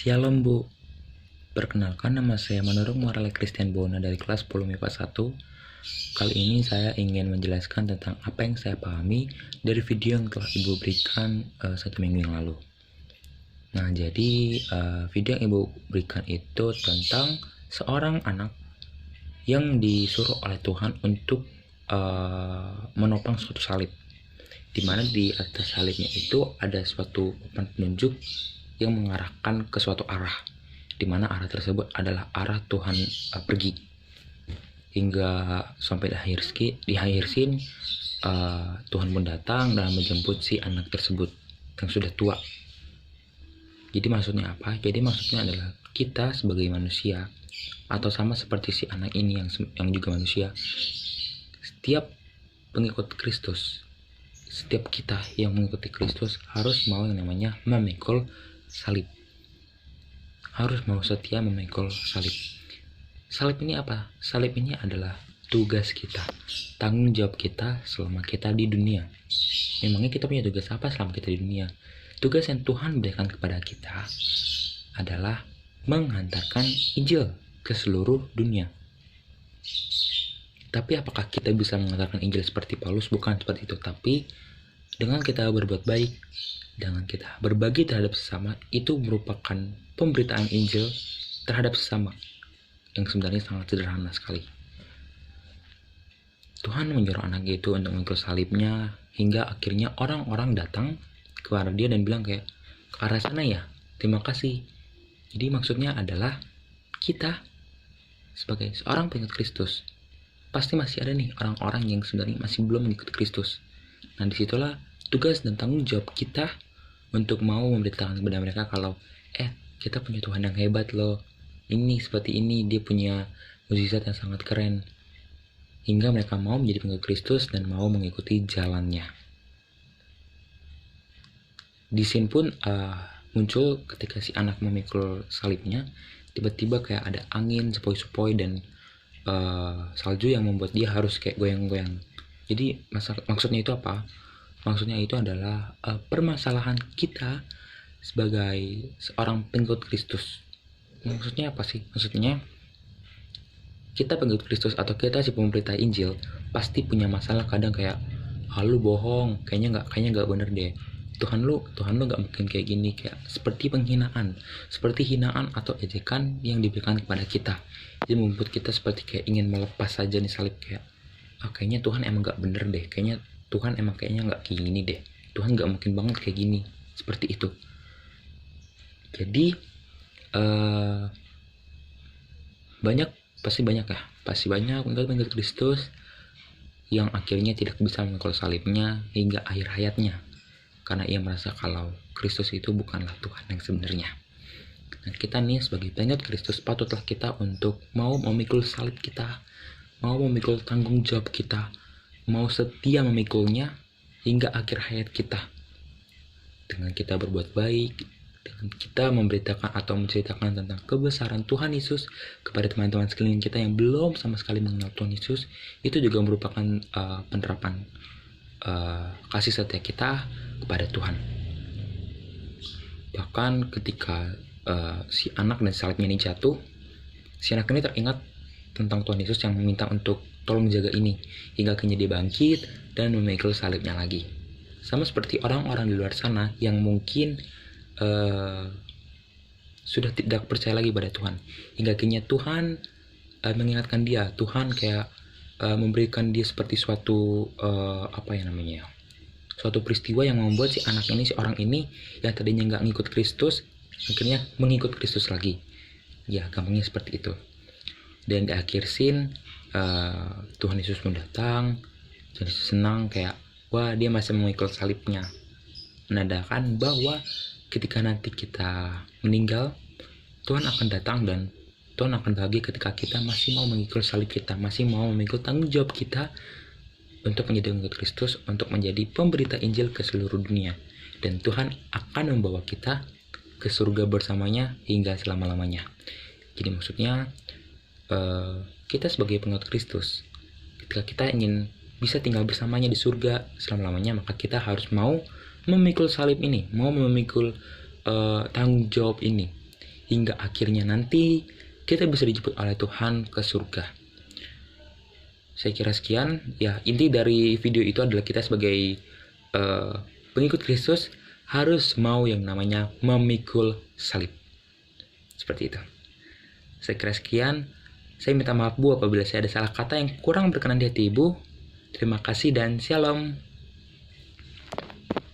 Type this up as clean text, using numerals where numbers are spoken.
Shalom Bu, perkenalkan nama saya Manurung Morale Christian Bona dari kelas 10 MIPA 1. Kali ini saya ingin menjelaskan tentang apa yang saya pahami dari video yang telah Ibu berikan 1 minggu yang lalu. Nah, jadi video yang Ibu berikan itu tentang seorang anak yang disuruh oleh Tuhan untuk menopang suatu salib, dimana di atas salibnya itu ada suatu papan penunjuk yang mengarahkan ke suatu arah, dimana arah tersebut adalah arah Tuhan pergi, hingga sampai di akhir scene Tuhan pun datang dan menjemput si anak tersebut yang sudah tua. Jadi maksudnya apa? Jadi maksudnya adalah kita sebagai manusia, atau sama seperti si anak ini yang juga manusia, setiap pengikut Kristus, setiap kita yang mengikuti Kristus harus mau yang namanya memikul salib, harus mau setia memikul salib. Salib ini apa? Salib ini adalah tugas kita, tanggung jawab kita selama kita di dunia. Memangnya kita punya tugas apa selama kita di dunia? Tugas yang Tuhan berikan kepada kita adalah menghantarkan Injil ke seluruh dunia. Tapi apakah kita bisa menghantarkan Injil seperti Paulus? Bukan seperti itu. Tapi dengan kita berbuat baik, dengan kita berbagi terhadap sesama, itu merupakan pemberitaan Injil terhadap sesama yang sebenarnya sangat sederhana sekali. Tuhan menyuruh anak itu untuk mengikul salibnya, hingga akhirnya orang-orang datang kepada dia dan bilang kayak, ke arah sana ya, terima kasih. Jadi maksudnya adalah kita sebagai seorang pengikut Kristus, pasti masih ada nih orang-orang yang sebenarnya masih belum mengikuti Kristus. Nah, disitulah tugas dan tanggung jawab kita untuk mau memberitakan kepada mereka kalau kita punya Tuhan yang hebat loh, ini seperti ini, dia punya mukjizat yang sangat keren, hingga mereka mau menjadi pengikut Kristus dan mau mengikuti jalannya. Di scene pun muncul ketika si anak memikul salibnya, tiba-tiba kayak ada angin sepoi-sepoi dan salju yang membuat dia harus kayak goyang-goyang. Jadi maksudnya itu apa? Maksudnya itu adalah permasalahan kita sebagai seorang pengikut Kristus. Maksudnya apa sih? Maksudnya kita pengikut Kristus atau kita si pemberita Injil pasti punya masalah kadang kayak, lu bohong, kayaknya nggak bener deh. Tuhan lu nggak mungkin kayak gini, kayak seperti penghinaan, seperti hinaan atau ejekan yang diberikan kepada kita. Jadi membuat kita seperti kayak ingin melepas saja nih salib, kayak kayaknya Tuhan emang nggak bener deh, kayaknya Tuhan emang kayaknya nggak kayak gini deh, Tuhan nggak mungkin banget kayak gini, seperti itu. Jadi pasti banyak pengikut Kristus yang akhirnya tidak bisa memikul salibnya hingga akhir hayatnya, karena ia merasa kalau Kristus itu bukanlah Tuhan yang sebenarnya. Nah, kita nih sebagai pengikut Kristus patutlah kita untuk mau memikul salib kita, mau memikul tanggung jawab kita, mau setia memikulnya hingga akhir hayat kita. Dengan kita berbuat baik, dengan kita memberitakan atau menceritakan tentang kebesaran Tuhan Yesus kepada teman-teman sekeliling kita yang belum sama sekali mengenal Tuhan Yesus, itu juga merupakan penerapan kasih setia kita kepada Tuhan. Bahkan ketika si anak dan salibnya ini jatuh, si anak ini teringat tentang Tuhan Yesus yang meminta untuk tolong jaga ini, hingga akhirnya dia bangkit dan memikul salibnya lagi. Sama seperti orang-orang di luar sana yang mungkin sudah tidak percaya lagi pada Tuhan, hingga akhirnya Tuhan mengingatkan dia, Tuhan kayak memberikan dia seperti suatu suatu peristiwa yang membuat si orang ini yang tadinya nggak ngikut Kristus akhirnya mengikut Kristus lagi. Ya, gampangnya seperti itu. Dan di akhir scene Tuhan Yesus pun datang, jadi senang kayak, wah, dia masih mengikut salibnya, menandakan bahwa ketika nanti kita meninggal, Tuhan akan datang dan Tuhan akan bahagia ketika kita masih mau mengikut salib kita, masih mau memikul tanggung jawab kita untuk menjadi pengikut Kristus, untuk menjadi pemberita Injil ke seluruh dunia. Dan Tuhan akan membawa kita ke surga bersamanya hingga selama-lamanya. Jadi maksudnya kita sebagai pengikut Kristus, ketika kita ingin bisa tinggal bersamanya di surga selama-lamanya, maka kita harus mau memikul salib ini, mau memikul tanggung jawab ini, hingga akhirnya nanti kita bisa dijemput oleh Tuhan ke surga. Saya kira sekian. Ya, inti dari video itu adalah kita sebagai pengikut Kristus harus mau yang namanya memikul salib. Seperti itu. Saya kira sekian. Saya minta maaf Bu apabila saya ada salah kata yang kurang berkenan di hati Ibu. Terima kasih dan shalom.